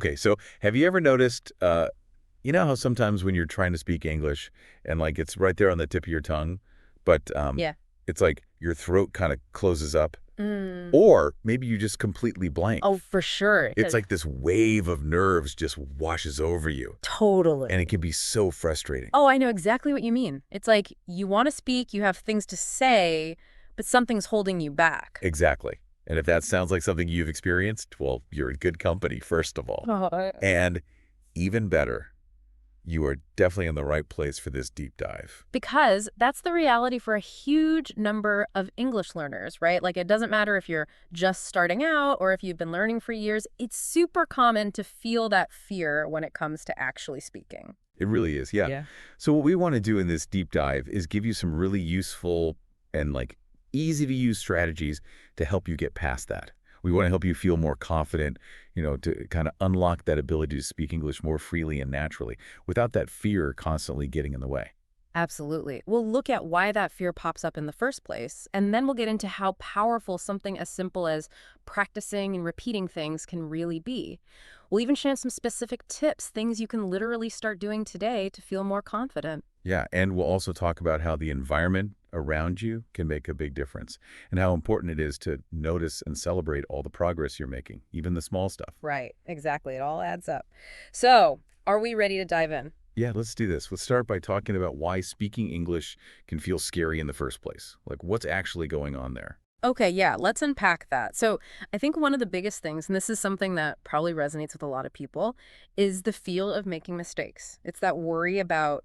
Okay, so have you ever noticed, you know how sometimes when you're trying to speak English and like it's right there on the tip of your tongue, but Yeah. it's like your throat kind of closes up, Mm. or maybe you just completely Oh, blank. for sure. It's like this wave of nerves just washes over you, and it Totally. can be so frustrating. Oh, I know exactly what you mean. It's like you want to speak, you have things to say, but something's holding you back. Exactly. And if that sounds like something you've experienced, well, you're in good company, first of all. Oh, And even better, you are definitely in the right place for this deep dive. because that's the reality for a huge number of English learners, right? Like it doesn't matter if you're just starting out or if you've been learning for years, it's super common to feel that fear when it comes to actually speaking. It really is, yeah. Yeah. So what we want to do in this deep dive is give you some really useful and like easy to use strategies to help you get past that. We want to help you feel more confident, to kind of unlock that ability to speak English more freely and naturally without that fear constantly getting in the way. Absolutely. We'll look at why that fear pops up in the first place, and then we'll get into how powerful something as simple as practicing and repeating things can really be. We'll even share some specific tips, things you can literally start doing today to feel more confident. Yeah, and we'll also talk about how the environment around you can make a big difference and how important it is to notice and celebrate all the progress you're making, even the small stuff. Right, exactly. It all adds up. So, are we ready to dive in? Yeah, let's do this. Let's start by talking about why speaking English can feel scary in the first place. Like, what's actually going on there? Okay, yeah, let's unpack that. So, I think one of the biggest things, and this is something that probably resonates with a lot of people, is the feel of making mistakes. It's that worry about,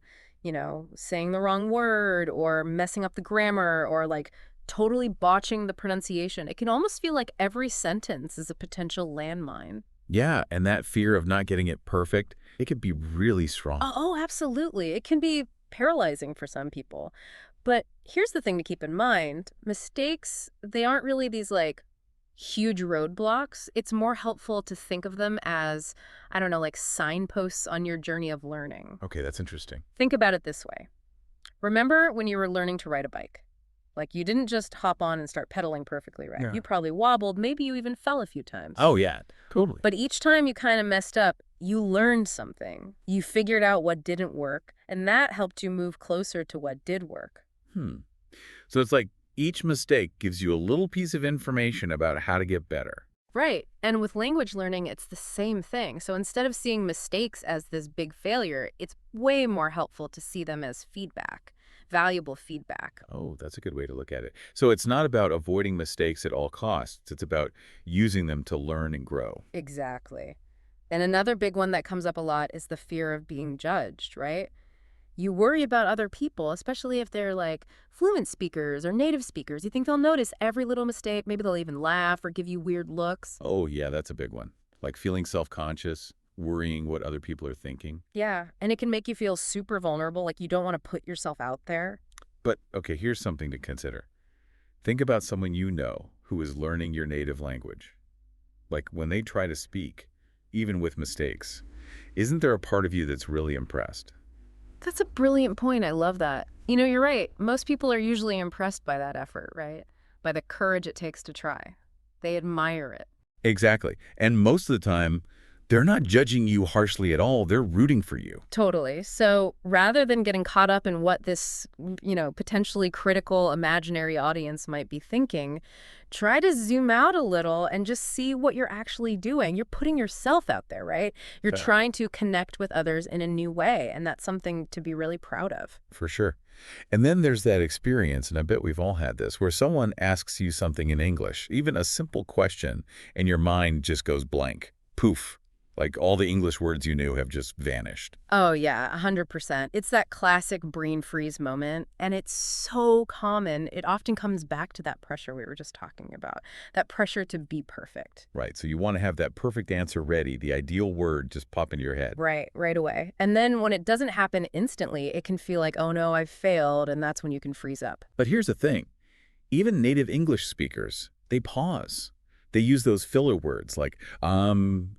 saying the wrong word or messing up the grammar or like totally botching the pronunciation. It can almost feel like every sentence is a potential landmine. Yeah, and that fear of not getting it perfect, it could be really strong. Oh, absolutely. It can be paralyzing for some people. But here's the thing to keep in mind. Mistakes, they aren't really these like huge roadblocks. It's more helpful to think of them as, I don't know, like signposts on your journey of learning. Okay, that's interesting. Think about it this way. Remember when you were learning to ride a bike? Like you didn't just hop on and start pedaling perfectly right. Yeah. You probably wobbled, maybe you even fell a few times. Oh, yeah, totally. But each time you kind of messed up, you learned something. You figured out what didn't work, and that helped you move closer to what did work. Hmm. So it's like each mistake gives you a little piece of information about how to get better. Right. And with language learning, it's the same thing. So instead of seeing mistakes as this big failure, it's way more helpful to see them as feedback, valuable feedback. Oh, that's a good way to look at it. So it's not about avoiding mistakes at all costs. It's about using them to learn and grow. Exactly. And another big one that comes up a lot is the fear of being judged, right? You worry about other people, especially if they're like fluent speakers or native speakers. You think they'll notice every little mistake. Maybe they'll even laugh or give you weird looks. Oh, yeah, that's a big one. Like feeling self-conscious, worrying what other people are thinking. Yeah, and it can make you feel super vulnerable, like you don't want to put yourself out there. But, okay, here's something to consider. Think about someone you know who is learning your native language. Like when they try to speak, even with mistakes, isn't there a part of you that's really impressed? That's a brilliant point. I love that. You're right. Most people are usually impressed by that effort, right? By the courage it takes to try. They admire it. Exactly. And most of the time, they're not judging you harshly at all. They're rooting for you. Totally. So rather than getting caught up in what this, potentially critical imaginary audience might be thinking, try to zoom out a little and just see what you're actually doing. You're putting yourself out there, right? You're Fair. trying to connect with others in a new way, and that's something to be really proud of. For sure. And then there's that experience, and I bet we've all had this, where someone asks you something in English, even a simple question, and your mind just goes blank. Poof. Like all the English words you knew have just vanished. Oh, yeah, 100%. It's that classic brain freeze moment, and it's so common. It often comes back to that pressure we were just talking about, that pressure to be perfect. Right. So you want to have that perfect answer ready, the ideal word just pop into your head. Right away. And then when it doesn't happen instantly, it can feel like, oh no, I've failed, and that's when you can freeze up. But here's the thing. Even native English speakers, they pause. They use those filler words like and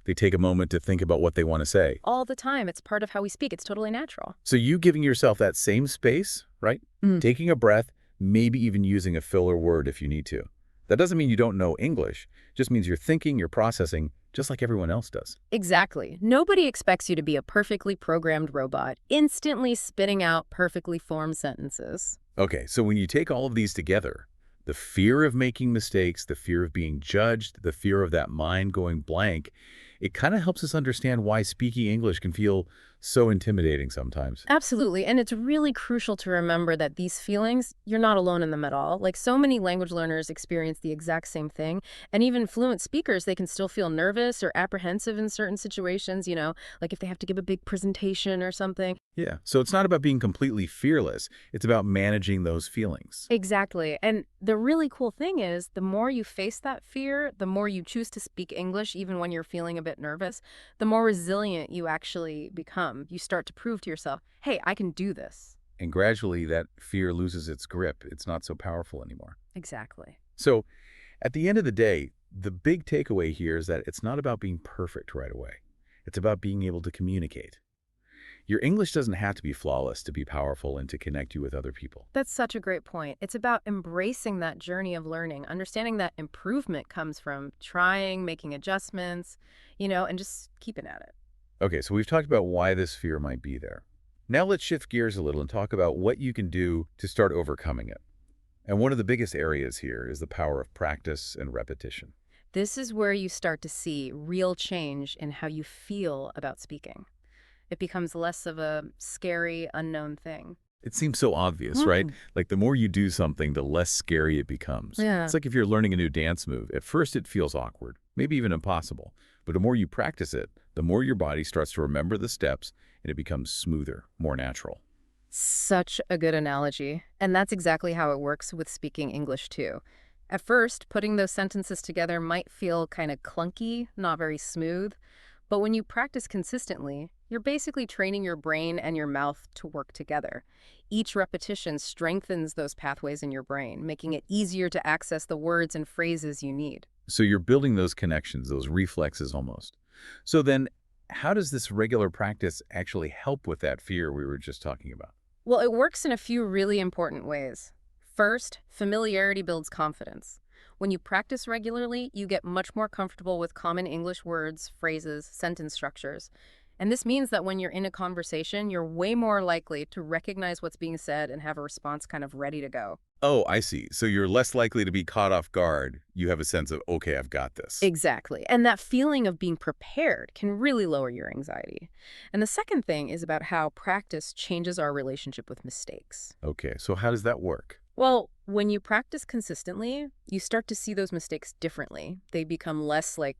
they take a moment to think about what they want to say. All the time. It's part of how we speak. It's totally natural. So you giving yourself that same space, right? Taking a breath, maybe even using a filler word if you need to. That doesn't mean you don't know English. It just means you're thinking, you're processing, just like everyone else does. Exactly. Nobody expects you to be a perfectly programmed robot, instantly spitting out perfectly formed sentences. Okay, so when you take all of these together, the fear of making mistakes, the fear of being judged, the fear of that mind going blank, it kind of helps us understand why speaking English can feel so intimidating sometimes. Absolutely. And it's really crucial to remember that these feelings, you're not alone in them at all. Like so many language learners experience the exact same thing. And even fluent speakers, they can still feel nervous or apprehensive in certain situations, like if they have to give a big presentation or something. Yeah, so it's not about being completely fearless. It's about managing those feelings. Exactly. And the really cool thing is, the more you face that fear, the more you choose to speak English, even when you're feeling a bit nervous, the more resilient you actually become. You start to prove to yourself, hey, I can do this. And gradually that fear loses its grip. It's not so powerful anymore. Exactly. So at the end of the day, the big takeaway here is that it's not about being perfect right away. It's about being able to communicate. Your English doesn't have to be flawless to be powerful and to connect you with other people. That's such a great point. It's about embracing that journey of learning, understanding that improvement comes from trying, making adjustments, and just keeping at it. Okay, so we've talked about why this fear might be there. Now let's shift gears a little and talk about what you can do to start overcoming it. And one of the biggest areas here is the power of practice and repetition. This is where you start to see real change in how you feel about speaking. It becomes less of a scary, unknown thing. It seems so obvious, right? Mm. Like the more you do something, the less scary it becomes. Yeah. It's like if you're learning a new dance move. At first it feels awkward, maybe even impossible. But the more you practice it, the more your body starts to remember the steps and it becomes smoother, more natural. Such a good analogy. And that's exactly how it works with speaking English, too. At first, putting those sentences together might feel kind of clunky, not very smooth. But when you practice consistently, you're basically training your brain and your mouth to work together. Each repetition strengthens those pathways in your brain, making it easier to access the words and phrases you need. So you're building those connections, those reflexes almost. So then, how does this regular practice actually help with that fear we were just talking about? Well, it works in a few really important ways. First, familiarity builds confidence. When you practice regularly, you get much more comfortable with common English words, phrases, sentence structures. And this means that when you're in a conversation, you're way more likely to recognize what's being said and have a response kind of ready to go. Oh, I see. So you're less likely to be caught off guard. You have a sense of, okay, I've got this. Exactly. And that feeling of being prepared can really lower your anxiety. And the second thing is about how practice changes our relationship with mistakes. Okay, so how does that work? Well, when you practice consistently, you start to see those mistakes differently. They become less like,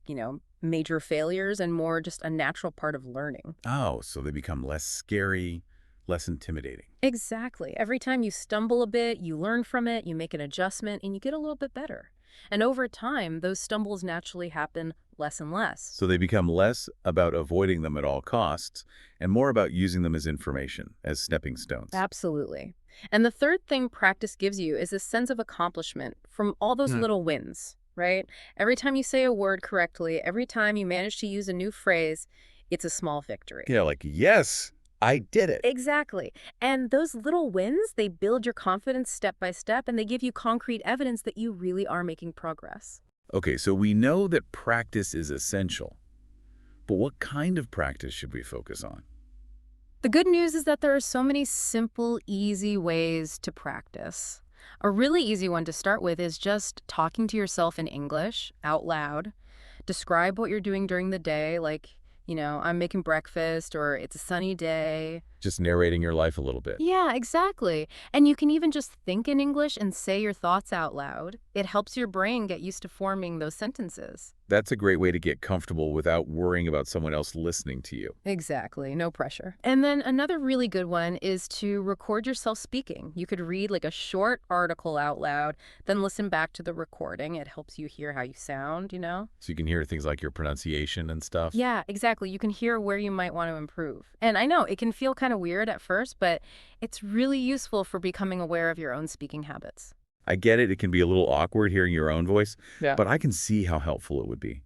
major failures and more just a natural part of learning. Oh, so they become less scary, less intimidating. Exactly. Every time you stumble a bit, you learn from it, you make an adjustment, and you get a little bit better. And over time, those stumbles naturally happen less and less. So they become less about avoiding them at all costs and more about using them as information, as stepping stones. Absolutely. And the third thing practice gives you is a sense of accomplishment from all those little wins, right? Every time you say a word correctly, every time you manage to use a new phrase, it's a small victory. Yeah, like, yes, I did it. Exactly. And those little wins, they build your confidence step by step, and they give you concrete evidence that you really are making progress. Okay, so we know that practice is essential, but what kind of practice should we focus on? The good news is that there are so many simple, easy ways to practice. A really easy one to start with is just talking to yourself in English out loud. Describe what you're doing during the day, like, I'm making breakfast or it's a sunny day. Just narrating your life a little bit. Yeah, exactly. And you can even just think in English and say your thoughts out loud. It helps your brain get used to forming those sentences. That's a great way to get comfortable without worrying about someone else listening to you. Exactly, no pressure. And then another really good one is to record yourself speaking. You could read like a short article out loud, then listen back to the recording. It helps you hear how you sound. So you can hear things like your pronunciation and stuff. Yeah, exactly. You can hear where you might want to improve. And I know it can feel kind of weird at first, but it's really useful for becoming aware of your own speaking habits. I get it. It can be a little awkward hearing your own voice, Yeah. but I can see how helpful it would be.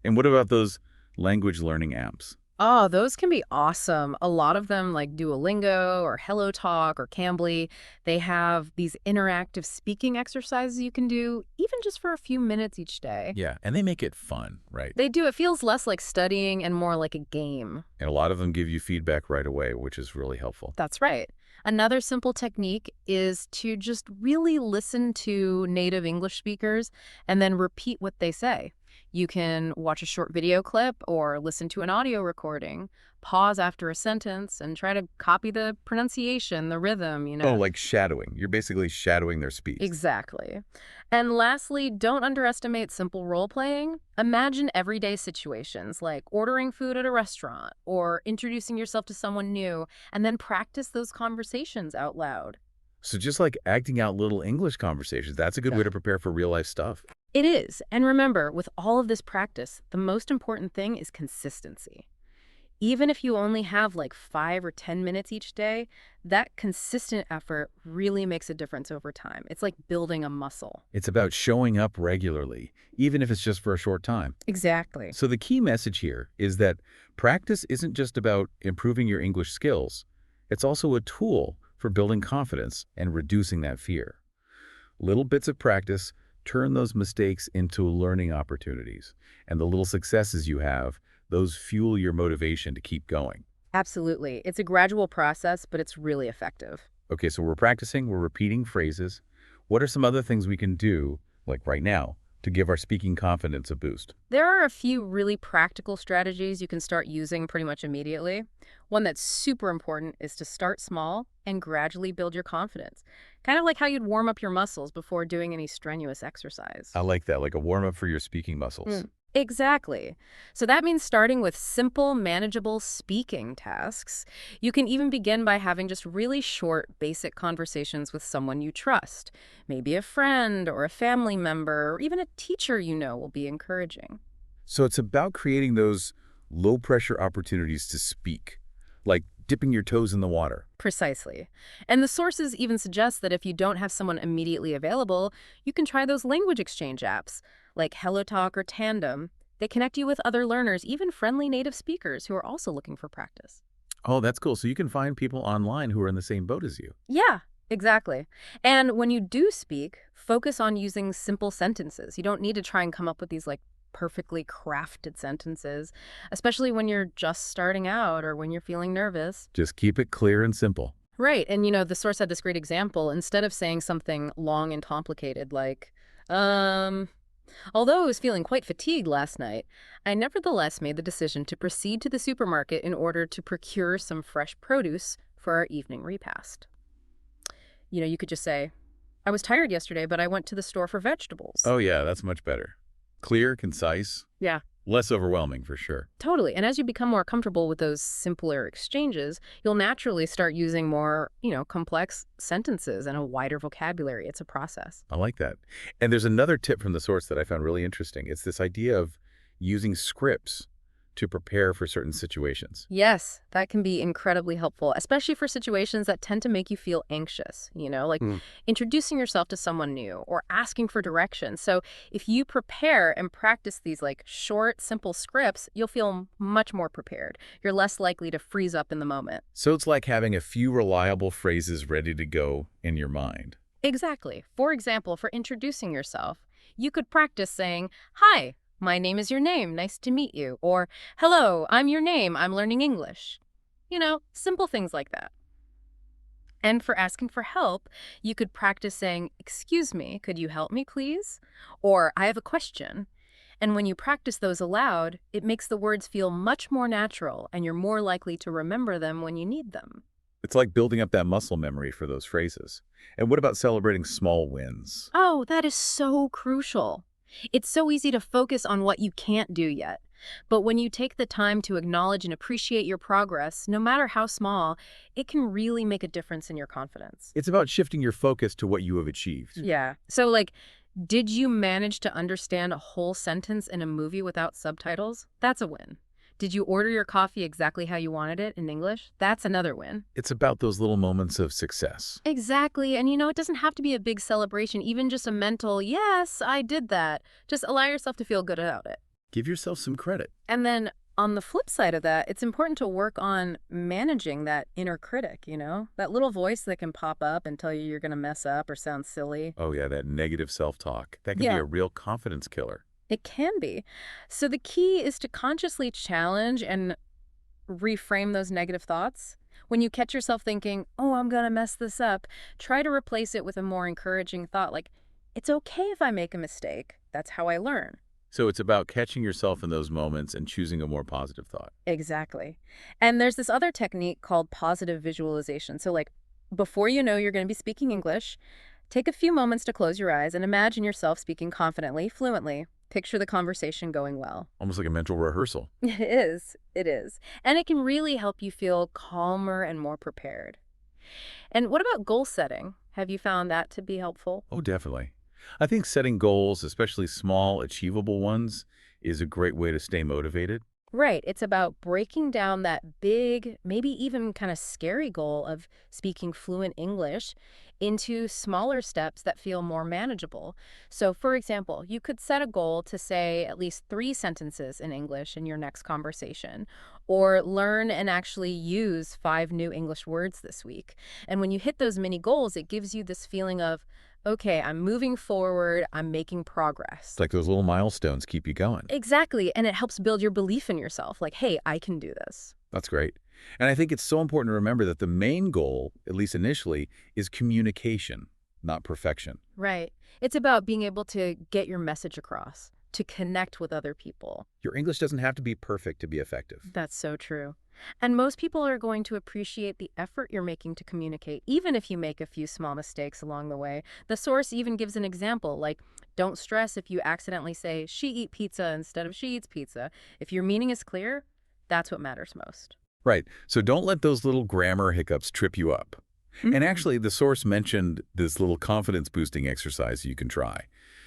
And what about those language learning apps? Oh, those can be awesome. A lot of them, like Duolingo or Hello Talk or Cambly, they have these interactive speaking exercises you can do, even just for a few minutes each day. Yeah, and they make it fun, right? They do. It feels less like studying and more like a game. And a lot of them give you feedback right away, which is really helpful. That's right. Another simple technique is to just really listen to native English speakers and then repeat what they say. You can watch a short video clip or listen to an audio recording, pause after a sentence, and try to copy the pronunciation, the rhythm. Oh, like shadowing. You're basically shadowing their speech. Exactly. And lastly, don't underestimate simple role playing. Imagine everyday situations like ordering food at a restaurant or introducing yourself to someone new, and then practice those conversations out loud. So just like acting out little English conversations, that's a good way to prepare for real life stuff. It is. And remember, with all of this practice, the most important thing is consistency. Even if you only have like 5 or 10 minutes each day, that consistent effort really makes a difference over time. It's like building a muscle. It's about showing up regularly, even if it's just for a short time. Exactly. So the key message here is that practice isn't just about improving your English skills. It's also a tool for building confidence and reducing that fear. Little bits of practice turn those mistakes into learning opportunities. And the little successes you have, those fuel your motivation to keep going. Absolutely. It's a gradual process, but it's really effective. Okay, so we're practicing, we're repeating phrases. What are some other things we can do, like right now, to give our speaking confidence a boost? There are a few really practical strategies you can start using pretty much immediately. One that's super important is to start small and gradually build your confidence. Kind of like how you'd warm up your muscles before doing any strenuous exercise. I like that, like a warm-up for your speaking muscles. Exactly. So that means starting with simple, manageable speaking tasks. You can even begin by having just really short, basic conversations with someone you trust. Maybe a friend or a family member or even a teacher you know will be encouraging. So it's about creating those low-pressure opportunities to speak, like dipping your toes in the water. Precisely. And the sources even suggest that if you don't have someone immediately available, you can try those language exchange apps like HelloTalk or Tandem. They connect you with other learners, even friendly native speakers who are also looking for practice. Oh, that's cool. So you can find people online who are in the same boat as you. Yeah, exactly. And when you do speak, focus on using simple sentences. You don't need to try and come up with these like perfectly crafted sentences, especially when you're just starting out or when you're feeling nervous. Just keep it clear and simple. Right. And the source had this great example. Instead of saying something long and complicated like, although I was feeling quite fatigued last night, I nevertheless made the decision to proceed to the supermarket in order to procure some fresh produce for our evening repast. You could just say, I was tired yesterday, but I went to the store for vegetables. Oh yeah, that's much better. Clear, concise, Yeah, less overwhelming for sure. totally. And as you become more comfortable with those simpler exchanges, you'll naturally start using more, complex sentences and a wider vocabulary. It's a process. I like that. And there's another tip from the source that I found really interesting. It's this idea of using scripts to prepare for certain situations. Yes, that can be incredibly helpful, especially for situations that tend to make you feel anxious, like Hmm. introducing yourself to someone new or asking for directions. So if you prepare and practice these like short, simple scripts, you'll feel much more prepared. You're less likely to freeze up in the moment. So it's like having a few reliable phrases ready to go in your mind. Exactly. For example, for introducing yourself, you could practice saying, Hi, my name is your name. Nice to meet you. Or, Hello, I'm your name. I'm learning English. Simple things like that. And for asking for help, you could practice saying, Excuse me, could you help me, please? Or, I have a question. And when you practice those aloud, it makes the words feel much more natural and you're more likely to remember them when you need them. It's like building up that muscle memory for those phrases. And what about celebrating small wins? Oh, that is so crucial. It's so easy to focus on what you can't do yet. But when you take the time to acknowledge and appreciate your progress, no matter how small, it can really make a difference in your confidence. It's about shifting your focus to what you have achieved. Yeah. So, like, did you manage to understand a whole sentence in a movie without subtitles? That's a win. Did you order your coffee exactly how you wanted it in English? That's another win. It's about those little moments of success. Exactly. And it doesn't have to be a big celebration, even just a mental, yes, I did that. Just allow yourself to feel good about it. Give yourself some credit. And then On the flip side of that, it's important to work on managing that inner critic, that little voice that can pop up and tell you you're going to mess up or sound silly. Oh, yeah, that negative self-talk. That can be Yeah, a real confidence killer. it can be. So the key is to consciously challenge and reframe those negative thoughts. When you catch yourself thinking, oh, I'm going to mess this up, try to replace it with a more encouraging thought like, it's okay if I make a mistake. That's how I learn. So it's about catching yourself in those moments and choosing a more positive thought. Exactly. And there's this other technique called positive visualization. So, like, before you know you're going to be speaking English, take a few moments to close your eyes and imagine yourself speaking confidently, fluently. Picture the conversation going well. Almost like a mental rehearsal. It is. It is. And it can really help you feel calmer and more prepared. And what about goal setting? Have you found that to be helpful? Oh, definitely. I think setting goals, especially small, achievable ones, is a great way to stay motivated. Right. It's about breaking down that big, maybe even kind of scary goal of speaking fluent English into smaller steps that feel more manageable. So, for example, you could set a goal to say at least 3 sentences in English in your next conversation, or learn and actually use 5 new English words this week. And when you hit those mini goals, it gives you this feeling of, okay, I'm moving forward, I'm making progress. It's like those little milestones keep you going. Exactly, and it helps build your belief in yourself, like, hey, I can do this. That's great. And I think it's so important to remember that the main goal, at least initially, is communication, not perfection. Right. It's about being able to get your message across, to connect with other people. Your English doesn't have to be perfect to be effective. That's so true. And most people are going to appreciate the effort you're making to communicate, even if you make a few small mistakes along the way. The source even gives an example, like, don't stress if you accidentally say, she eat pizza instead of she eats pizza. If your meaning is clear, that's what matters most. Right. So don't let those little grammar hiccups trip you up. And Mhm. actually, the source mentioned this little confidence-boosting exercise you can try.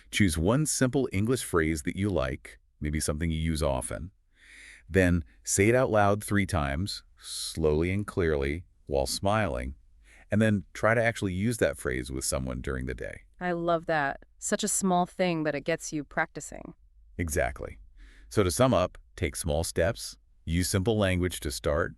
Choose one simple English phrase that you like, maybe something you use often. Then say it out loud 3 times, slowly and clearly, while smiling. And then try to actually use that phrase with someone during the day. I love that. Such a small thing, but it gets you practicing. Exactly. So to sum up, take small steps, use simple language to start,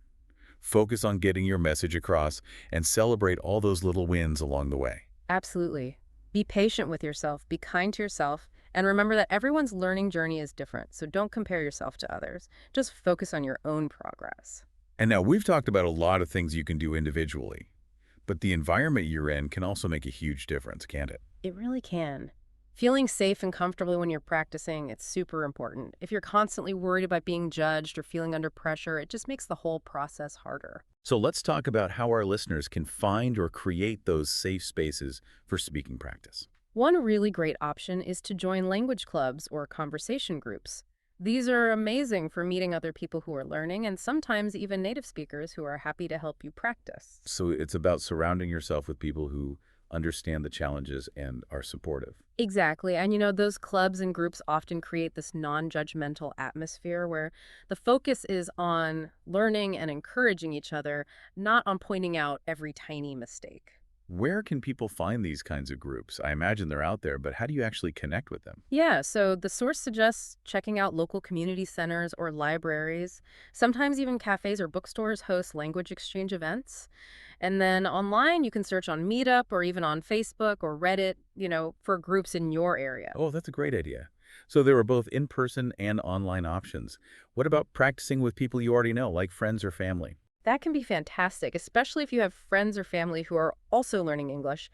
focus on getting your message across, and celebrate all those little wins along the way. Absolutely. Be patient with yourself, be kind to yourself, and remember that everyone's learning journey is different, so don't compare yourself to others. Just focus on your own progress. And now we've talked about a lot of things you can do individually, but the environment you're in can also make a huge difference, can't it? It really can. Feeling safe and comfortable when you're practicing, it's super important. If you're constantly worried about being judged or feeling under pressure, it just makes the whole process harder. So let's talk about how our listeners can find or create those safe spaces for speaking practice. One really great option is to join language clubs or conversation groups. These are amazing for meeting other people who are learning and sometimes even native speakers who are happy to help you practice. So it's about surrounding yourself with people who understand the challenges and are supportive. Exactly. And those clubs and groups often create this non-judgmental atmosphere where the focus is on learning and encouraging each other, not on pointing out every tiny mistake. Where can people find these kinds of groups? I imagine they're out there, but how do you actually connect with them? Yeah, so the source suggests checking out local community centers or libraries. Sometimes even cafes or bookstores host language exchange events. And then online, you can search on Meetup or even on Facebook or Reddit, for groups in your area. Oh, that's a great idea. So there are both in-person and online options. What about practicing with people you already know, like friends or family? That can be fantastic, especially if you have friends or family who are also learning English.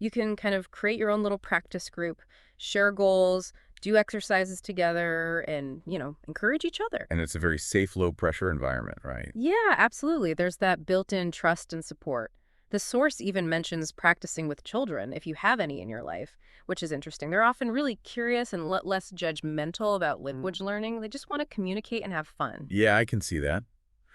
You can kind of create your own little practice group, share goals, do exercises together, and, encourage each other. And it's a very safe, low-pressure environment, right? Yeah, absolutely. There's that built-in trust and support. The source even mentions practicing with children, if you have any in your life, which is interesting. They're often really curious and less judgmental about language learning. They just want to communicate and have fun. Yeah, I can see that.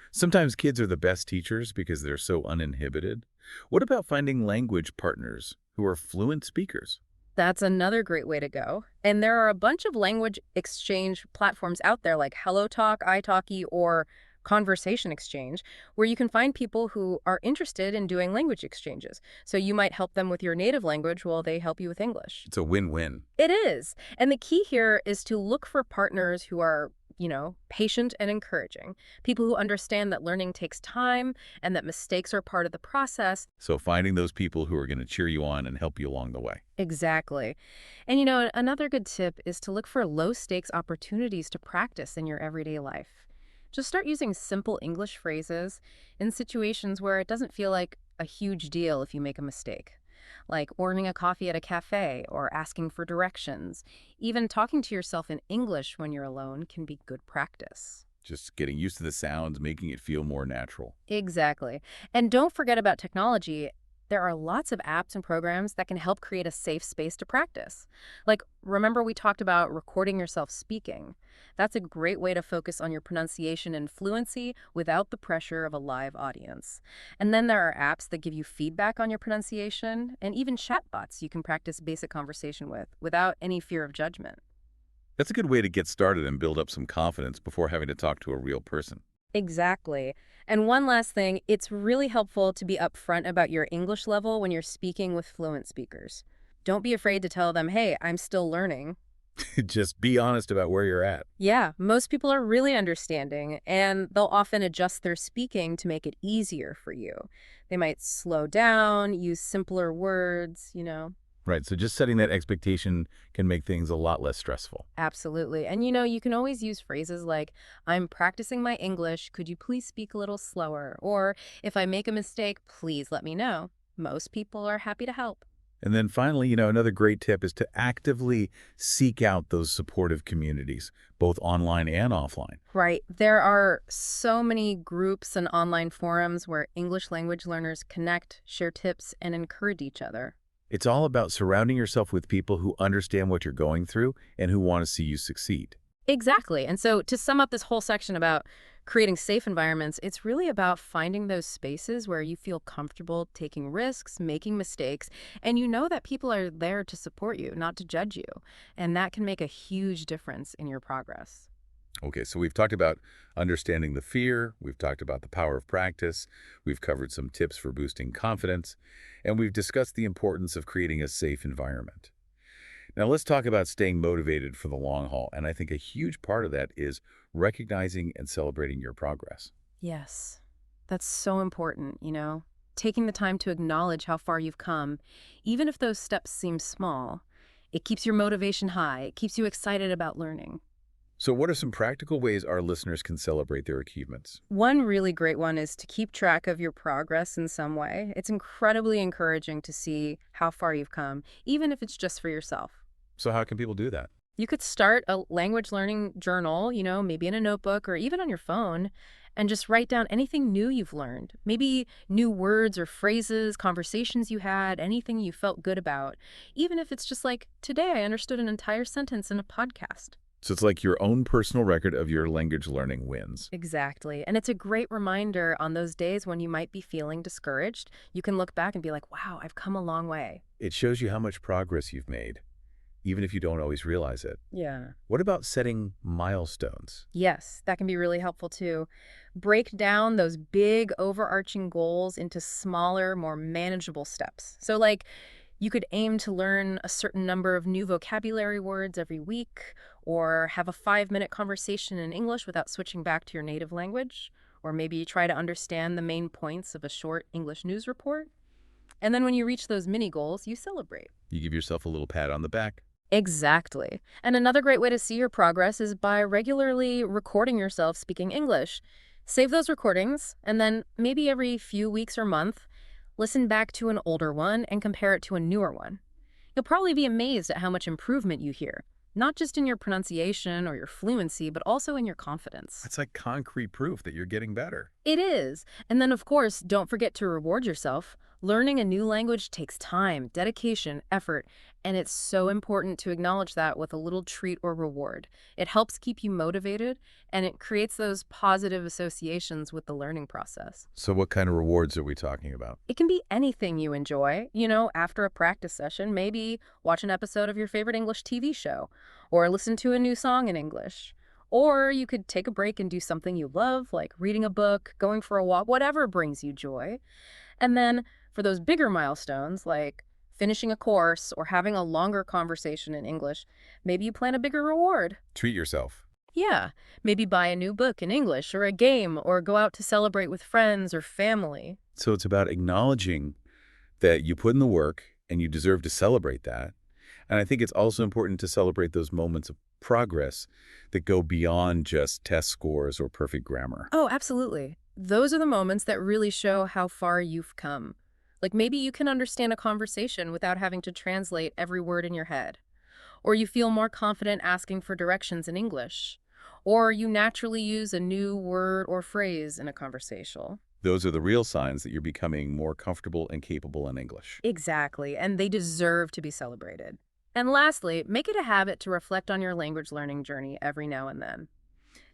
Sometimes kids are the best teachers because they're so uninhibited. What about finding language partners who are fluent speakers? That's another great way to go. And there are a bunch of language exchange platforms out there like HelloTalk, italki, or Conversation Exchange, where you can find people who are interested in doing language exchanges. So you might help them with your native language while they help you with English. It's a win-win. It is. And the key here is to look for partners who are patient and encouraging. People who understand that learning takes time and that mistakes are part of the process. So finding those people who are going to cheer you on and help you along the way. Exactly. And another good tip is to look for low stakes opportunities to practice in your everyday life. Just start using simple English phrases in situations where it doesn't feel like a huge deal if you make a mistake, like ordering a coffee at a cafe or asking for directions. Even talking to yourself in English when you're alone can be good practice. Just getting used to the sounds, making it feel more natural. Exactly. And don't forget about technology. There are lots of apps and programs that can help create a safe space to practice. Like, remember we talked about recording yourself speaking? That's a great way to focus on your pronunciation and fluency without the pressure of a live audience. And then there are apps that give you feedback on your pronunciation, and even chatbots you can practice basic conversation with without any fear of judgment. That's a good way to get started and build up some confidence before having to talk to a real person. Exactly. And one last thing, it's really helpful to be upfront about your English level when you're speaking with fluent speakers. Don't be afraid to tell them, hey, I'm still learning. Just be honest about where you're at. Yeah, most people are really understanding, and they'll often adjust their speaking to make it easier for you. They might slow down, use simpler words. Right, so just setting that expectation can make things a lot less stressful. Absolutely. And you can always use phrases like, I'm practicing my English. Could you please speak a little slower? Or if I make a mistake, please let me know. Most people are happy to help. And then finally, another great tip is to actively seek out those supportive communities, both online and offline. Right. There are so many groups and online forums where English language learners connect, share tips, and encourage each other. It's all about surrounding yourself with people who understand what you're going through and who want to see you succeed. Exactly. And so to sum up this whole section about creating safe environments, it's really about finding those spaces where you feel comfortable taking risks, making mistakes, and you know that people are there to support you, not to judge you. And that can make a huge difference in your progress. Okay, so we've talked about understanding the fear, we've talked about the power of practice, we've covered some tips for boosting confidence, and we've discussed the importance of creating a safe environment. Now let's talk about staying motivated for the long haul, and I think a huge part of that is recognizing and celebrating your progress. Yes, that's so important. Taking the time to acknowledge how far you've come, even if those steps seem small, it keeps your motivation high. It keeps you excited about learning. So what are some practical ways our listeners can celebrate their achievements? One really great one is to keep track of your progress in some way. It's incredibly encouraging to see how far you've come, even if it's just for yourself. So how can people do that? You could start a language learning journal, maybe in a notebook or even on your phone, and just write down anything new you've learned. Maybe new words or phrases, conversations you had, anything you felt good about. Even if it's just like, today I understood an entire sentence in a podcast. So it's like your own personal record of your language learning wins. Exactly. And it's a great reminder on those days when you might be feeling discouraged. You can look back and be like, wow, I've come a long way. It shows you how much progress you've made, even if you don't always realize it. Yeah. What about setting milestones? Yes, that can be really helpful too. Break down those big overarching goals into smaller, more manageable steps. So, like, you could aim to learn a certain number of new vocabulary words every week, or have a 5-minute conversation in English without switching back to your native language, or maybe try to understand the main points of a short English news report. And then when you reach those mini goals, you celebrate. You give yourself a little pat on the back. Exactly. And another great way to see your progress is by regularly recording yourself speaking English. Save those recordings, and then maybe every few weeks or month, listen back to an older one and compare it to a newer one. You'll probably be amazed at how much improvement you hear, not just in your pronunciation or your fluency, but also in your confidence. That's like concrete proof that you're getting better. It is. And then, of course, don't forget to reward yourself. Learning a new language takes time, dedication, effort, and it's so important to acknowledge that with a little treat or reward. It helps keep you motivated, and it creates those positive associations with the learning process. So what kind of rewards are we talking about? It can be anything you enjoy. After a practice session, maybe watch an episode of your favorite English TV show, or listen to a new song in English. Or you could take a break and do something you love, like reading a book, going for a walk, whatever brings you joy. And then for those bigger milestones, like finishing a course or having a longer conversation in English, maybe you plan a bigger reward. Treat yourself. Yeah, maybe buy a new book in English or a game or go out to celebrate with friends or family. So it's about acknowledging that you put in the work and you deserve to celebrate that. And I think it's also important to celebrate those moments of progress that go beyond just test scores or perfect grammar. Oh, absolutely. Those are the moments that really show how far you've come. Like maybe you can understand a conversation without having to translate every word in your head. Or you feel more confident asking for directions in English. Or you naturally use a new word or phrase in a conversation. Those are the real signs that you're becoming more comfortable and capable in English. Exactly, and they deserve to be celebrated. And lastly, make it a habit to reflect on your language learning journey every now and then.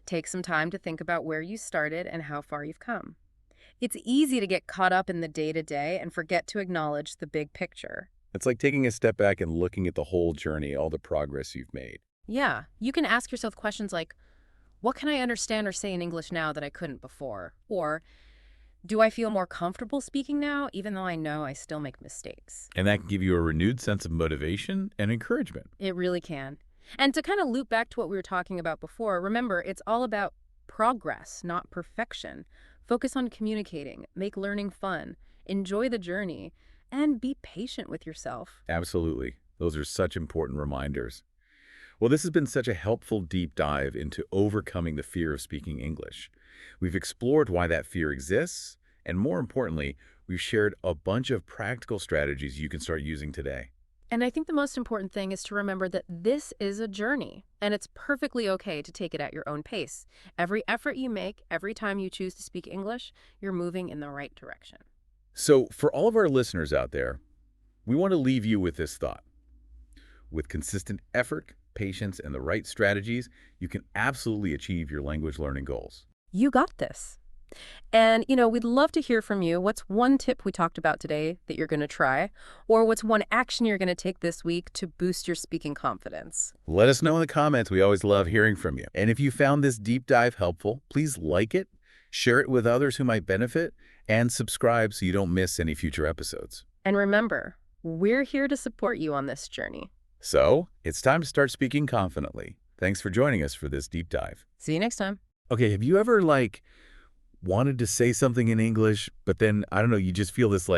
Take some time to think about where you started and how far you've come. It's easy to get caught up in the day-to-day and forget to acknowledge the big picture. It's like taking a step back and looking at the whole journey, all the progress you've made. Yeah, you can ask yourself questions like, what can I understand or say in English now that I couldn't before? Or, do I feel more comfortable speaking now, even though I know I still make mistakes? And that can give you a renewed sense of motivation and encouragement. It really can. And to kind of loop back to what we were talking about before, remember, it's all about progress, not perfection. Focus on communicating, make learning fun, enjoy the journey, and be patient with yourself. Absolutely. Those are such important reminders. Well, this has been such a helpful deep dive into overcoming the fear of speaking English. We've explored why that fear exists, and more importantly, we've shared a bunch of practical strategies you can start using today. And I think the most important thing is to remember that this is a journey, and it's perfectly okay to take it at your own pace. Every effort you make, every time you choose to speak English, you're moving in the right direction. So, for all of our listeners out there, we want to leave you with this thought. With consistent effort, patience, and the right strategies, you can absolutely achieve your language learning goals. You got this. And, we'd love to hear from you. What's one tip we talked about today that you're going to try? Or what's one action you're going to take this week to boost your speaking confidence? Let us know in the comments. We always love hearing from you. And if you found this deep dive helpful, please like it, share it with others who might benefit, and subscribe so you don't miss any future episodes. And remember, we're here to support you on this journey. So, it's time to start speaking confidently. Thanks for joining us for this deep dive. See you next time. Okay, have you ever, wanted to say something in English, but then, I don't know, you just feel this,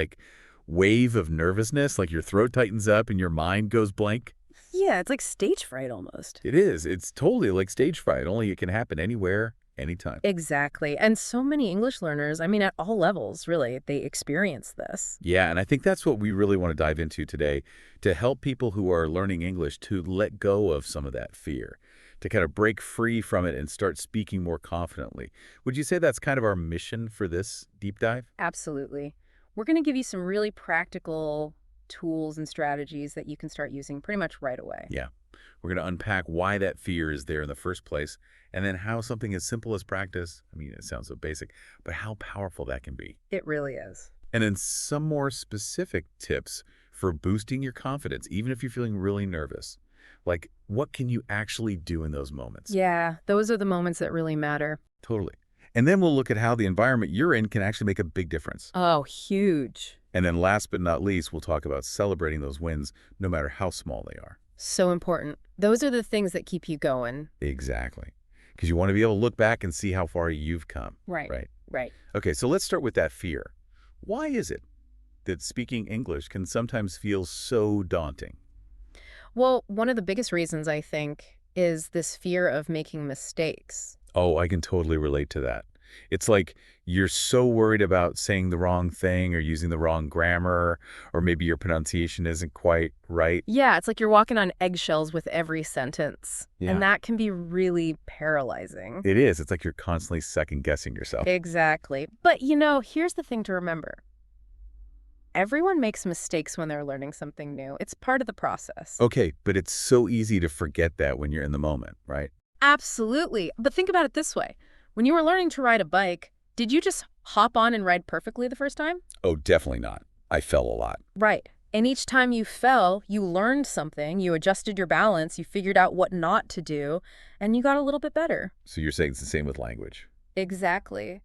wave of nervousness, like your throat tightens up and your mind goes blank? Yeah, it's like stage fright almost. It is. It's totally like stage fright, only it can happen anywhere, anytime. Exactly. And so many English learners, I mean, at all levels, really, they experience this. Yeah, and I think that's what we really want to dive into today, to help people who are learning English to let go of some of that fear, to kind of break free from it and start speaking more confidently. Would you say that's kind of our mission for this deep dive? Absolutely. We're going to give you some really practical tools and strategies that you can start using pretty much right away. Yeah. We're going to unpack why that fear is there in the first place, and then how something as simple as practice, I mean, it sounds so basic, but how powerful that can be. It really is. And then some more specific tips for boosting your confidence, even if you're feeling really nervous. Like, what can you actually do in those moments? Yeah, those are the moments that really matter. Totally. And then we'll look at how the environment you're in can actually make a big difference. Oh, huge. And then last but not least, we'll talk about celebrating those wins, no matter how small they are. So important. Those are the things that keep you going. Exactly. Because you want to be able to look back and see how far you've come. Right. Right. Right. Okay, so let's start with that fear. Why is it that speaking English can sometimes feel so daunting? Well, one of the biggest reasons, I think, is this fear of making mistakes. Oh, I can totally relate to that. It's like you're so worried about saying the wrong thing or using the wrong grammar, or maybe your pronunciation isn't quite right. Yeah, it's like you're walking on eggshells with every sentence. Yeah. And that can be really paralyzing. It is. It's like you're constantly second-guessing yourself. Exactly. But, here's the thing to remember. Everyone makes mistakes when they're learning something new. It's part of the process. Okay, but it's so easy to forget that when you're in the moment, right? Absolutely. But think about it this way. When you were learning to ride a bike, did you just hop on and ride perfectly the first time? Oh, definitely not. I fell a lot. Right. And each time you fell, you learned something, you adjusted your balance, you figured out what not to do, and you got a little bit better. So you're saying it's the same with language? Exactly.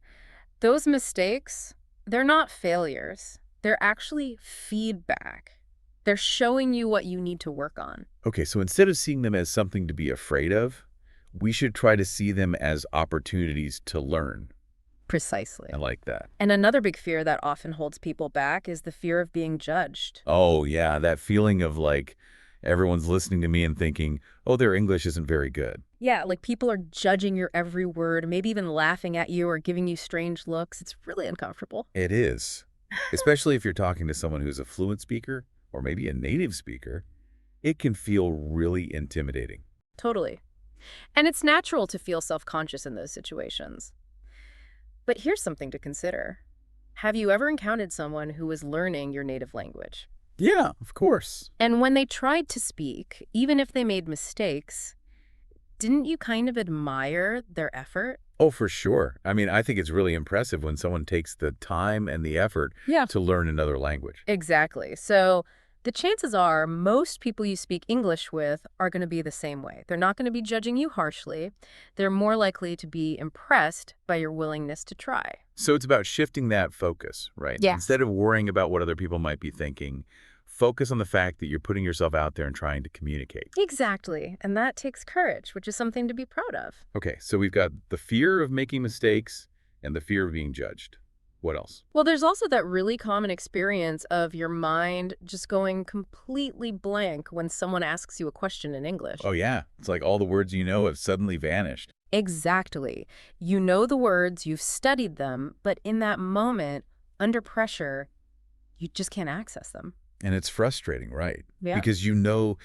Those mistakes, they're not failures. They're actually feedback. They're showing you what you need to work on. Okay, so instead of seeing them as something to be afraid of, We should try to see them as opportunities to learn. Precisely. I like that. And another big fear that often holds people back is the fear of being judged. Oh, yeah, that feeling of like everyone's listening to me and thinking, oh, their English isn't very good. Yeah, like people are judging your every word, maybe even laughing at you or giving you strange looks. It's really uncomfortable. It is, especially if you're talking to someone who's a fluent speaker or maybe a native speaker. It can feel really intimidating. Totally. And it's natural to feel self-conscious in those situations. But here's something to consider. Have you ever encountered someone who was learning your native language? Yeah, of course. And when they tried to speak, even if they made mistakes, didn't you kind of admire their effort? Oh, for sure. I mean, I think it's really impressive when someone takes the time and the effort Yeah. to learn another language. Exactly. So the chances are most people you speak English with are going to be the same way. They're not going to be judging you harshly. They're more likely to be impressed by your willingness to try. So it's about shifting that focus, right? Yeah. Instead of worrying about what other people might be thinking, focus on the fact that you're putting yourself out there and trying to communicate. Exactly. And that takes courage, which is something to be proud of. Okay, so we've got the fear of making mistakes and the fear of being judged. What else? Well, there's also that really common experience of your mind just going completely blank when someone asks you a question in English. Oh, yeah. It's like all the words you know have suddenly vanished. Exactly. You know the words, you've studied them, but in that moment, under pressure, you just can't access them. And it's frustrating, right? Yeah. Because you know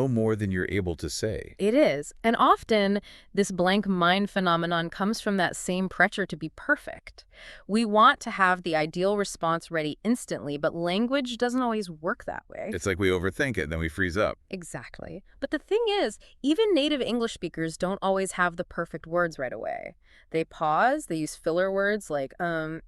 more than you're able to say. It is. And often, this blank mind phenomenon comes from that same pressure to be perfect. We want to have the ideal response ready instantly, but language doesn't always work that way. It's like we overthink it and then we freeze up. Exactly. But the thing is, even native English speakers don't always have the perfect words right away. They pause, they use filler words like, and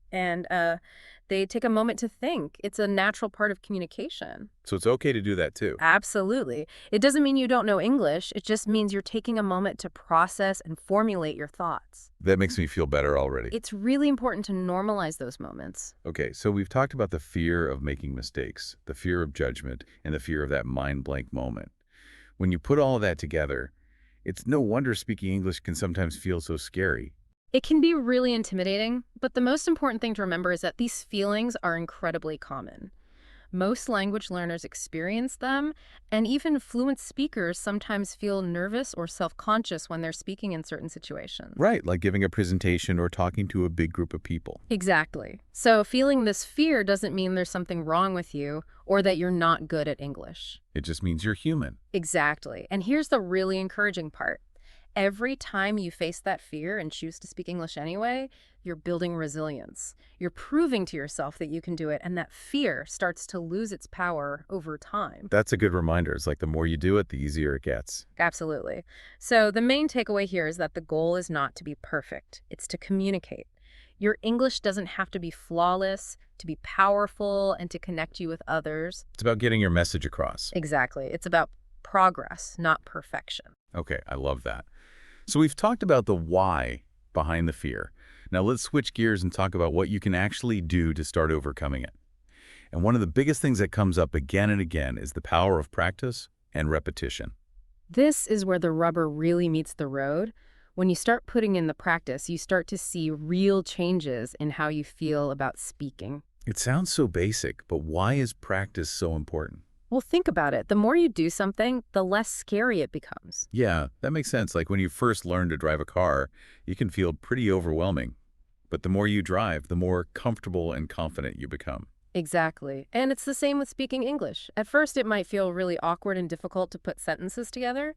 they take a moment to think. It's a natural part of communication. So it's okay to do that too. Absolutely. It doesn't mean you don't know English. It just means you're taking a moment to process and formulate your thoughts. That makes me feel better already. It's really important to normalize those moments. Okay, so we've talked about the fear of making mistakes, the fear of judgment, and the fear of that mind blank moment. When you put all of that together, it's no wonder speaking English can sometimes feel so scary. It can be really intimidating, but the most important thing to remember is that these feelings are incredibly common. Most language learners experience them, and even fluent speakers sometimes feel nervous or self-conscious when they're speaking in certain situations. Right, like giving a presentation or talking to a big group of people. Exactly. So feeling this fear doesn't mean there's something wrong with you or that you're not good at English. It just means you're human. Exactly. And here's the really encouraging part. Every time you face that fear and choose to speak English anyway, you're building resilience. You're proving to yourself that you can do it, and that fear starts to lose its power over time. That's a good reminder. It's like the more you do it, the easier it gets. Absolutely. So the main takeaway here is that the goal is not to be perfect. It's to communicate. Your English doesn't have to be flawless, to be powerful, and to connect you with others. It's about getting your message across. Exactly. It's about progress, not perfection. Okay, I love that. So we've talked about the why behind the fear. Now let's switch gears and talk about what you can actually do to start overcoming it. And one of the biggest things that comes up again and again is the power of practice and repetition. This is where the rubber really meets the road. When you start putting in the practice, you start to see real changes in how you feel about speaking. It sounds so basic, but why is practice so important? Well, think about it. The more you do something, the less scary it becomes. Yeah, that makes sense. Like when you first learn to drive a car, you can feel pretty overwhelming. But the more you drive, the more comfortable and confident you become. Exactly. And it's the same with speaking English. At first, it might feel really awkward and difficult to put sentences together,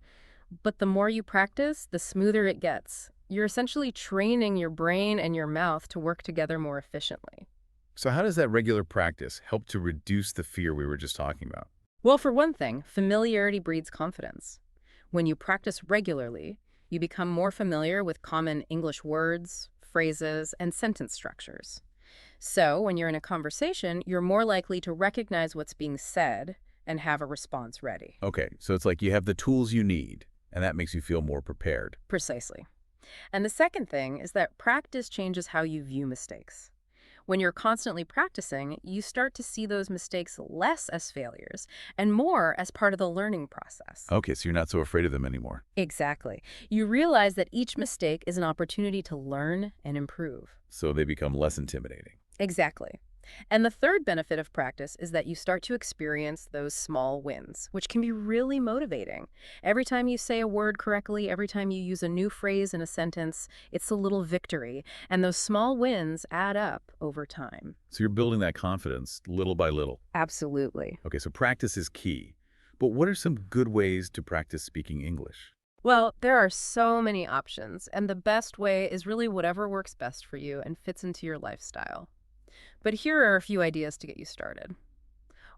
but the more you practice, the smoother it gets. You're essentially training your brain and your mouth to work together more efficiently. So how does that regular practice help to reduce the fear we were just talking about? Well, for one thing, familiarity breeds confidence. When you practice regularly, you become more familiar with common English words, phrases, and sentence structures. So, when you're in a conversation, you're more likely to recognize what's being said and have a response ready. Okay, so it's like you have the tools you need, and that makes you feel more prepared. Precisely. And the second thing is that practice changes how you view mistakes. When you're constantly practicing, you start to see those mistakes less as failures and more as part of the learning process. Okay, so you're not so afraid of them anymore. Exactly. You realize that each mistake is an opportunity to learn and improve. So they become less intimidating. Exactly. And the third benefit of practice is that you start to experience those small wins, which can be really motivating. Every time you say a word correctly, every time you use a new phrase in a sentence, it's a little victory. And those small wins add up over time. So you're building that confidence little by little. Absolutely. Okay, so practice is key. But what are some good ways to practice speaking English? Well, there are so many options, and the best way is really whatever works best for you and fits into your lifestyle. But here are a few ideas to get you started.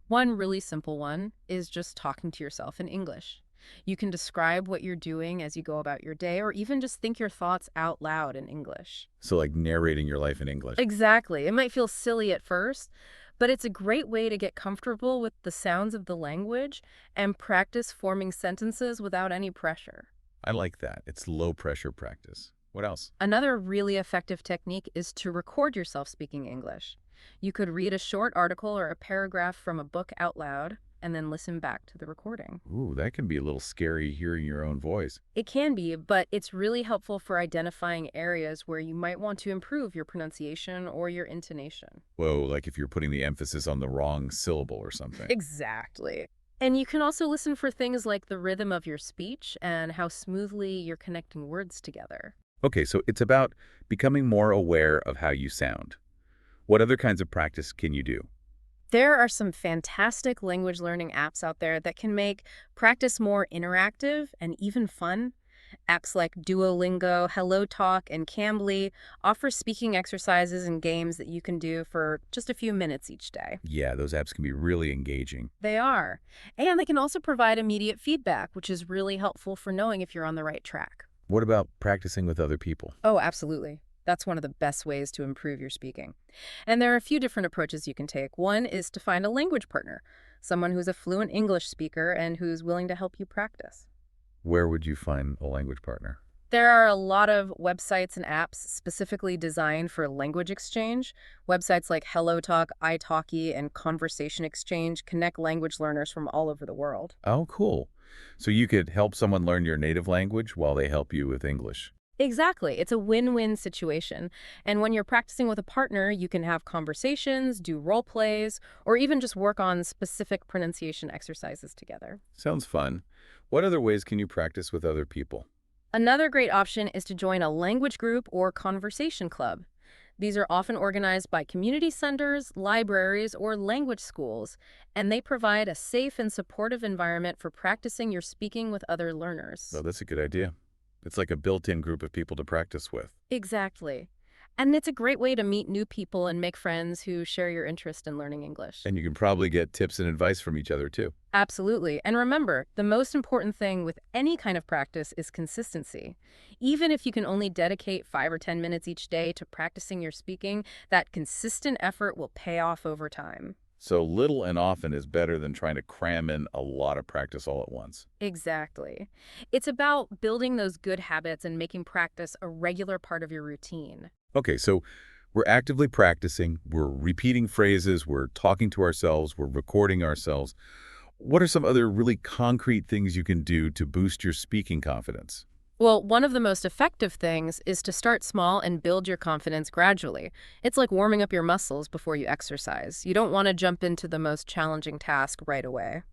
One really simple one is just talking to yourself in English. You can describe what you're doing as you go about your day, or even just think your thoughts out loud in English. So like narrating your life in English. Exactly. It might feel silly at first, but it's a great way to get comfortable with the sounds of the language and practice forming sentences without any pressure. I like that. It's low pressure practice. What else? Another really effective technique is to record yourself speaking English. You could read a short article or a paragraph from a book out loud and then listen back to the recording. Ooh, that can be a little scary hearing your own voice. It can be, but it's really helpful for identifying areas where you might want to improve your pronunciation or your intonation. Whoa, like if you're putting the emphasis on the wrong syllable or something. Exactly. And you can also listen for things like the rhythm of your speech and how smoothly you're connecting words together. Okay, so it's about becoming more aware of how you sound. What other kinds of practice can you do? There are some fantastic language learning apps out there that can make practice more interactive and even fun. Apps like Duolingo, HelloTalk, and Cambly offer speaking exercises and games that you can do for just a few minutes each day. Yeah, those apps can be really engaging. They are. And they can also provide immediate feedback, which is really helpful for knowing if you're on the right track. What about practicing with other people? Oh, absolutely. That's one of the best ways to improve your speaking. And there are a few different approaches you can take. One is to find a language partner, someone who's a fluent English speaker and who's willing to help you practice. Where would you find a language partner? There are a lot of websites and apps specifically designed for language exchange. Websites like HelloTalk, italki, and Conversation Exchange connect language learners from all over the world. Oh, cool. So you could help someone learn your native language while they help you with English. Exactly. It's a win-win situation. And when you're practicing with a partner, you can have conversations, do role plays, or even just work on specific pronunciation exercises together. Sounds fun. What other ways can you practice with other people? Another great option is to join a language group or conversation club. These are often organized by community centers, libraries, or language schools, and they provide a safe and supportive environment for practicing your speaking with other learners. Oh, that's a good idea. It's like a built-in group of people to practice with. Exactly. And it's a great way to meet new people and make friends who share your interest in learning English. And you can probably get tips and advice from each other, too. Absolutely. And remember, the most important thing with any kind of practice is consistency. Even if you can only dedicate 5 or 10 minutes each day to practicing your speaking, that consistent effort will pay off over time. So little and often is better than trying to cram in a lot of practice all at once. Exactly. It's about building those good habits and making practice a regular part of your routine. Okay, so we're actively practicing, we're repeating phrases, we're talking to ourselves, we're recording ourselves. What are some other really concrete things you can do to boost your speaking confidence? Well, one of the most effective things is to start small and build your confidence gradually. It's like warming up your muscles before you exercise. You don't want to jump into the most challenging task right away.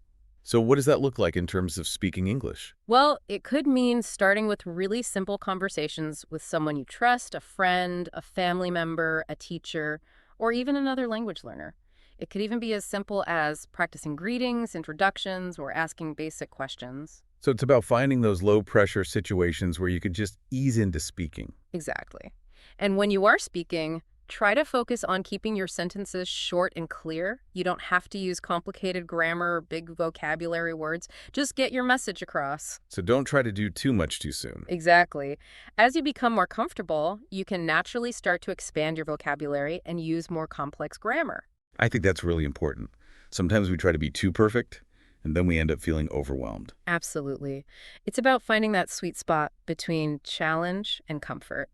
So what does that look like in terms of speaking English? Well, it could mean starting with really simple conversations with someone you trust, a friend, a family member, a teacher, or even another language learner. It could even be as simple as practicing greetings, introductions, or asking basic questions. So it's about finding those low-pressure situations where you can just ease into speaking. Exactly. And when you are speaking, try to focus on keeping your sentences short and clear. You don't have to use complicated grammar or big vocabulary words. Just get your message across. So don't try to do too much too soon. Exactly. As you become more comfortable, you can naturally start to expand your vocabulary and use more complex grammar. I think that's really important. Sometimes we try to be too perfect, and then we end up feeling overwhelmed. Absolutely. It's about finding that sweet spot between challenge and comfort.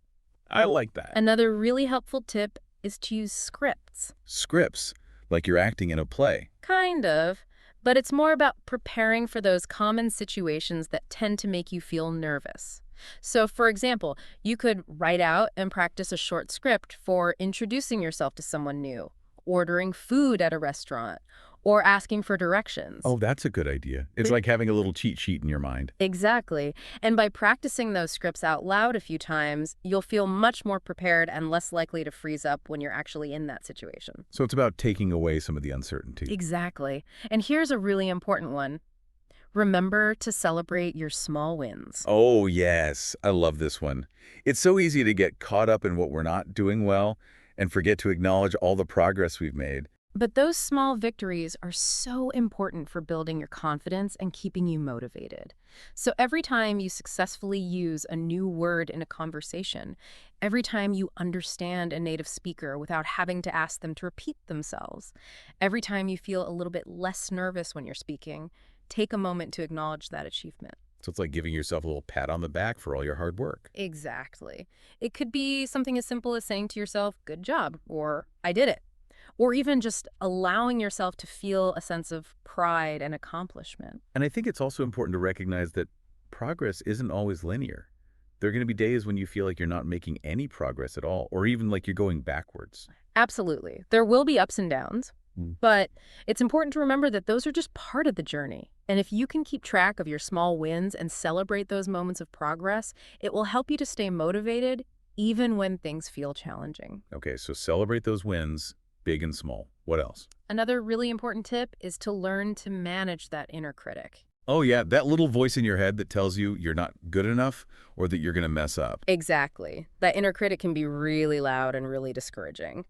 I like that. Another really helpful tip is to use scripts. Scripts, like you're acting in a play. Kind of. But it's more about preparing for those common situations that tend to make you feel nervous. So, for example, you could write out and practice a short script for introducing yourself to someone new, ordering food at a restaurant, or asking for directions. Oh, that's a good idea. It's like having a little cheat sheet in your mind. Exactly. And by practicing those scripts out loud a few times, you'll feel much more prepared and less likely to freeze up when you're actually in that situation. So it's about taking away some of the uncertainty. Exactly. And here's a really important one. Remember to celebrate your small wins. Oh, yes. I love this one. It's so easy to get caught up in what we're not doing well and forget to acknowledge all the progress we've made. But those small victories are so important for building your confidence and keeping you motivated. So every time you successfully use a new word in a conversation, every time you understand a native speaker without having to ask them to repeat themselves, every time you feel a little bit less nervous when you're speaking, take a moment to acknowledge that achievement. So it's like giving yourself a little pat on the back for all your hard work. Exactly. It could be something as simple as saying to yourself, "Good job," or "I did it." Or even just allowing yourself to feel a sense of pride and accomplishment. And I think it's also important to recognize that progress isn't always linear. There are going to be days when you feel like you're not making any progress at all, or even like you're going backwards. Absolutely. There will be ups and downs, Mm. but it's important to remember that those are just part of the journey. And if you can keep track of your small wins and celebrate those moments of progress, it will help you to stay motivated even when things feel challenging. Okay, so celebrate those wins, big and small. What else? Another really important tip is to learn to manage that inner critic. Oh, yeah, that little voice in your head that tells you you're not good enough or that you're going to mess up. Exactly. That inner critic can be really loud and really discouraging.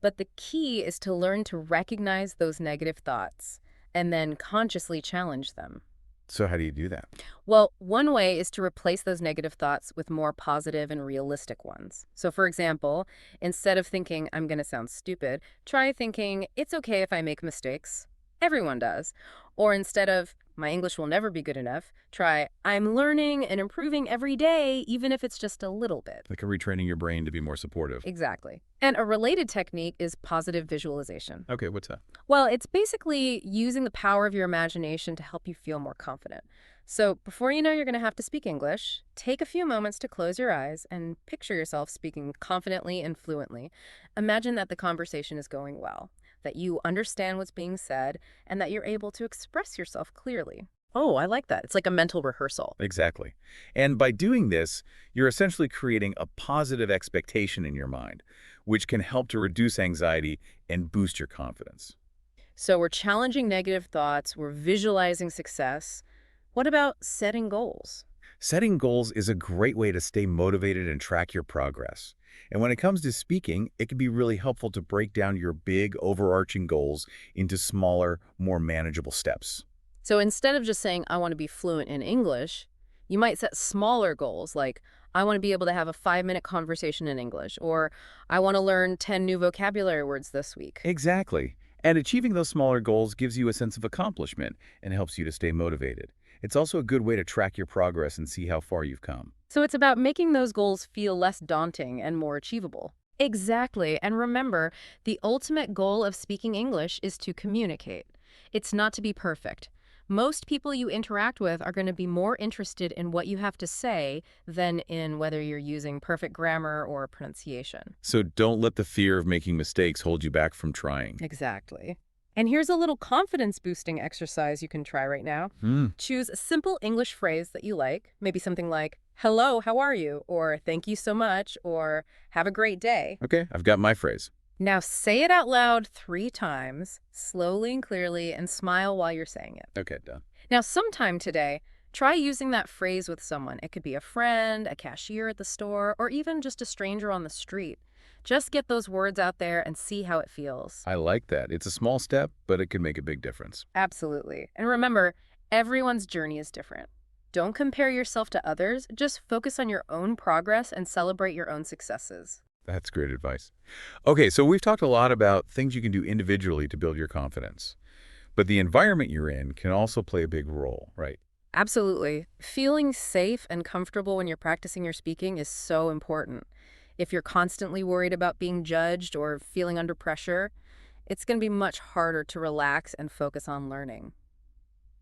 But the key is to learn to recognize those negative thoughts and then consciously challenge them. So how do you do that? Well, one way is to replace those negative thoughts with more positive and realistic ones. So, for example, instead of thinking, "I'm going to sound stupid," try thinking, "It's okay if I make mistakes. Everyone does." Or instead of, "My English will never be good enough," try, "I'm learning and improving every day, even if it's just a little bit." Like retraining your brain to be more supportive. Exactly. And a related technique is positive visualization. Okay, what's that? Well, it's basically using the power of your imagination to help you feel more confident. So before you know you're going to have to speak English, take a few moments to close your eyes and picture yourself speaking confidently and fluently. Imagine that the conversation is going well, that you understand what's being said, and that you're able to express yourself clearly. Oh, I like that. It's like a mental rehearsal. Exactly. And by doing this, you're essentially creating a positive expectation in your mind, which can help to reduce anxiety and boost your confidence. So we're challenging negative thoughts, we're visualizing success. What about setting goals? Setting goals is a great way to stay motivated and track your progress. And when it comes to speaking, it can be really helpful to break down your big, overarching goals into smaller, more manageable steps. So instead of just saying, "I want to be fluent in English," you might set smaller goals like, "I want to be able to have a 5-minute conversation in English," or "I want to learn 10 new vocabulary words this week." Exactly. And achieving those smaller goals gives you a sense of accomplishment and helps you to stay motivated. It's also a good way to track your progress and see how far you've come. So it's about making those goals feel less daunting and more achievable. Exactly. And remember, the ultimate goal of speaking English is to communicate. It's not to be perfect. Most people you interact with are going to be more interested in what you have to say than in whether you're using perfect grammar or pronunciation. So don't let the fear of making mistakes hold you back from trying. Exactly. And here's a little confidence-boosting exercise you can try right now. Hmm. Choose a simple English phrase that you like, maybe something like, "Hello, how are you?" or "Thank you so much," or "Have a great day." Okay, I've got my phrase. Now say it out loud 3 times, slowly and clearly, and smile while you're saying it. Okay, done. Now, sometime today, try using that phrase with someone. It could be a friend, a cashier at the store, or even just a stranger on the street. Just get those words out there and see how it feels. I like that. It's a small step, but it can make a big difference. Absolutely. And remember, everyone's journey is different. Don't compare yourself to others. Just focus on your own progress and celebrate your own successes. That's great advice. Okay, so we've talked a lot about things you can do individually to build your confidence. But the environment you're in can also play a big role, right? Absolutely. Feeling safe and comfortable when you're practicing your speaking is so important. If you're constantly worried about being judged or feeling under pressure, it's going to be much harder to relax and focus on learning.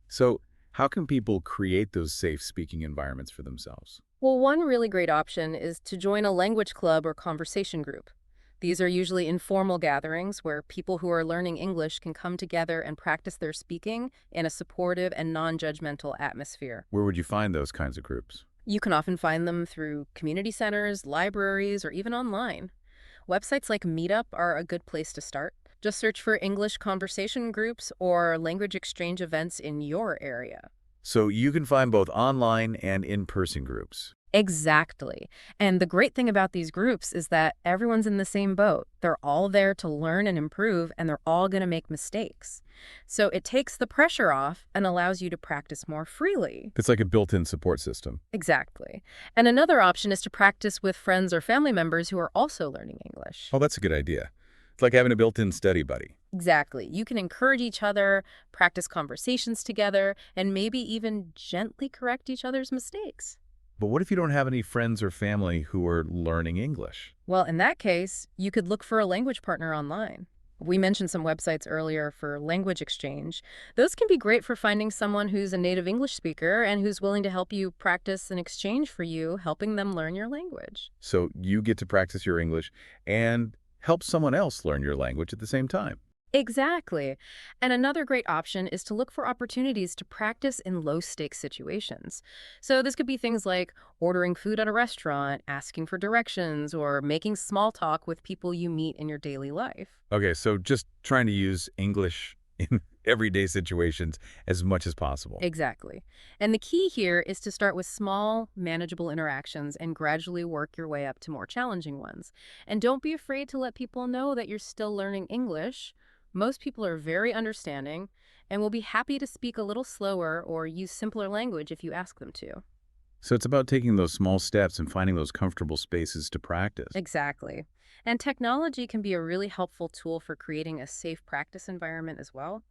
So, how can people create those safe speaking environments for themselves? Well, one really great option is to join a language club or conversation group. These are usually informal gatherings where people who are learning English can come together and practice their speaking in a supportive and non-judgmental atmosphere. Where would you find those kinds of groups? You can often find them through community centers, libraries, or even online. Websites like Meetup are a good place to start. Just search for English conversation groups or language exchange events in your area. So, you can find both online and in person groups. Exactly. And the great thing about these groups is that everyone's in the same boat. They're all there to learn and improve, and they're all going to make mistakes. So it takes the pressure off and allows you to practice more freely. It's like a built in support system. Exactly. And another option is to practice with friends or family members who are also learning English. Oh, that's a good idea. It's like having a built in study buddy. Exactly. You can encourage each other, practice conversations together, and maybe even gently correct each other's mistakes. But what if you don't have any friends or family who are learning English? Well, in that case, you could look for a language partner online. We mentioned some websites earlier for language exchange. Those can be great for finding someone who's a native English speaker and who's willing to help you practice in exchange for you, helping them learn your language. So, you get to practice your English and help someone else learn your language at the same time. Exactly. And another great option is to look for opportunities to practice in low-stakes situations. So this could be things like ordering food at a restaurant, asking for directions, or making small talk with people you meet in your daily life. Okay, so just trying to use English in everyday situations as much as possible. Exactly. And the key here is to start with small, manageable interactions and gradually work your way up to more challenging ones. And don't be afraid to let people know that you're still learning English. Most people are very understanding and will be happy to speak a little slower or use simpler language if you ask them to. So, it's about taking those small steps and finding those comfortable spaces to practice. Exactly. And technology can be a really helpful tool for creating a safe practice environment as well.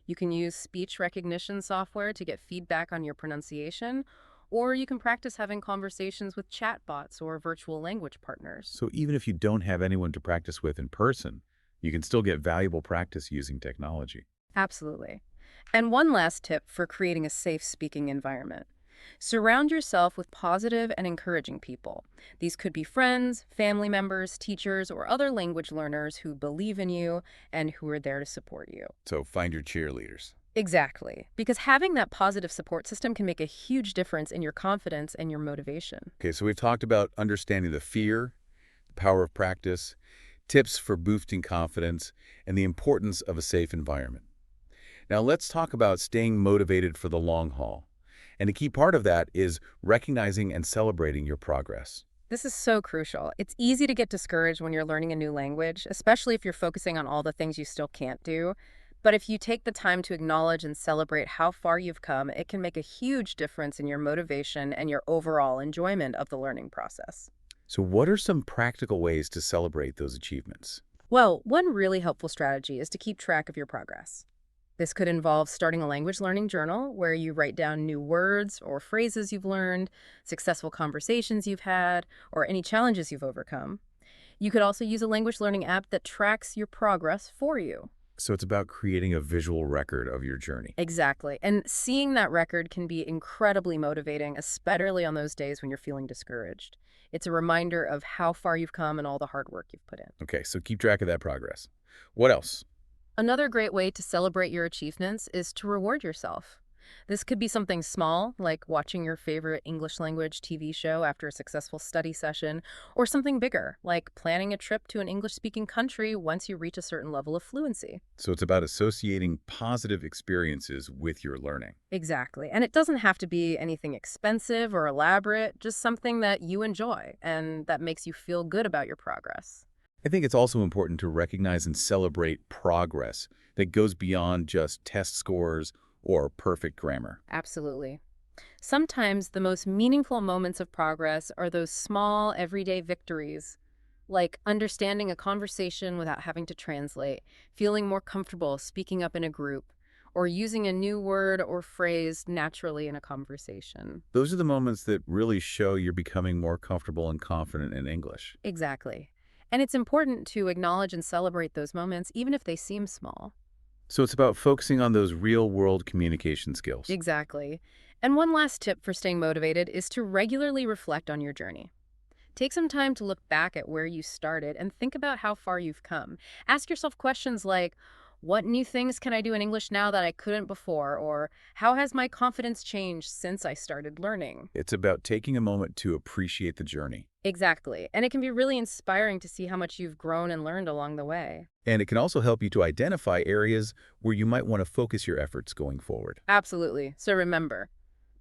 You can use speech recognition software to get feedback on your pronunciation, or you can practice having conversations with chatbots or virtual language partners. So, even if you don't have anyone to practice with in person, you can still get valuable practice using technology. Absolutely. And one last tip for creating a safe speaking environment. Surround yourself with positive and encouraging people. These could be friends, family members, teachers, or other language learners who believe in you and who are there to support you. So, find your cheerleaders. Exactly. Because having that positive support system can make a huge difference in your confidence and your motivation. Okay, so we've talked about understanding the fear, the power of practice, tips for boosting confidence, and the importance of a safe environment. Now, let's talk about staying motivated for the long haul. And a key part of that is recognizing and celebrating your progress. This is so crucial. It's easy to get discouraged when you're learning a new language, especially if you're focusing on all the things you still can't do. But if you take the time to acknowledge and celebrate how far you've come, it can make a huge difference in your motivation and your overall enjoyment of the learning process. So, what are some practical ways to celebrate those achievements? Well, one really helpful strategy is to keep track of your progress. This could involve starting a language learning journal where you write down new words or phrases you've learned, successful conversations you've had, or any challenges you've overcome. You could also use a language learning app that tracks your progress for you. So, it's about creating a visual record of your journey. Exactly. And seeing that record can be incredibly motivating, especially on those days when you're feeling discouraged. It's a reminder of how far you've come and all the hard work you've put in. Okay, so keep track of that progress. What else? Another great way to celebrate your achievements is to reward yourself. This could be something small, like watching your favorite English language TV show after a successful study session, or something bigger, like planning a trip to an English-speaking country once you reach a certain level of fluency. So, it's about associating positive experiences with your learning. Exactly. And it doesn't have to be anything expensive or elaborate, just something that you enjoy and that makes you feel good about your progress. I think it's also important to recognize and celebrate progress that goes beyond just test scores or perfect grammar. Absolutely. Sometimes the most meaningful moments of progress are those small, everyday victories, like understanding a conversation without having to translate, feeling more comfortable speaking up in a group, or using a new word or phrase naturally in a conversation. Those are the moments that really show you're becoming more comfortable and confident in English. Exactly. And it's important to acknowledge and celebrate those moments, even if they seem small. So it's about focusing on those real-world communication skills. Exactly. And one last tip for staying motivated is to regularly reflect on your journey. Take some time to look back at where you started and think about how far you've come. Ask yourself questions like, what new things can I do in English now that I couldn't before? Or how has my confidence changed since I started learning? It's about taking a moment to appreciate the journey. Exactly. And it can be really inspiring to see how much you've grown and learned along the way. And it can also help you to identify areas where you might want to focus your efforts going forward. Absolutely. So remember,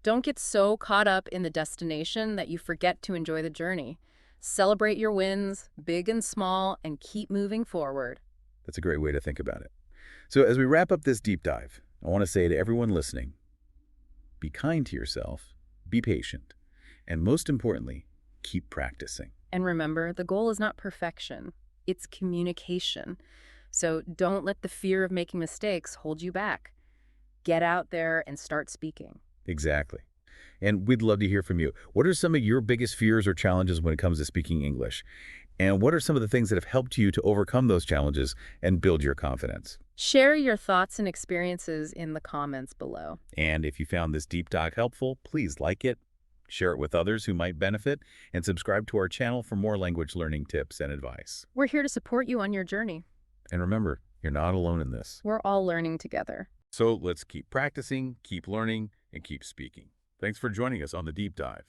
don't get so caught up in the destination that you forget to enjoy the journey. Celebrate your wins, big and small, and keep moving forward. That's a great way to think about it. So as we wrap up this deep dive, I want to say to everyone listening, be kind to yourself, be patient, and most importantly, keep practicing. And remember, the goal is not perfection, it's communication. So don't let the fear of making mistakes hold you back. Get out there and start speaking. Exactly. And we'd love to hear from you. What are some of your biggest fears or challenges when it comes to speaking English? And what are some of the things that have helped you to overcome those challenges and build your confidence? Share your thoughts and experiences in the comments below. And if you found this deep dive helpful, please like it, share it with others who might benefit, and subscribe to our channel for more language learning tips and advice. We're here to support you on your journey. And remember, you're not alone in this. We're all learning together. So let's keep practicing, keep learning, and keep speaking. Thanks for joining us on the deep dive.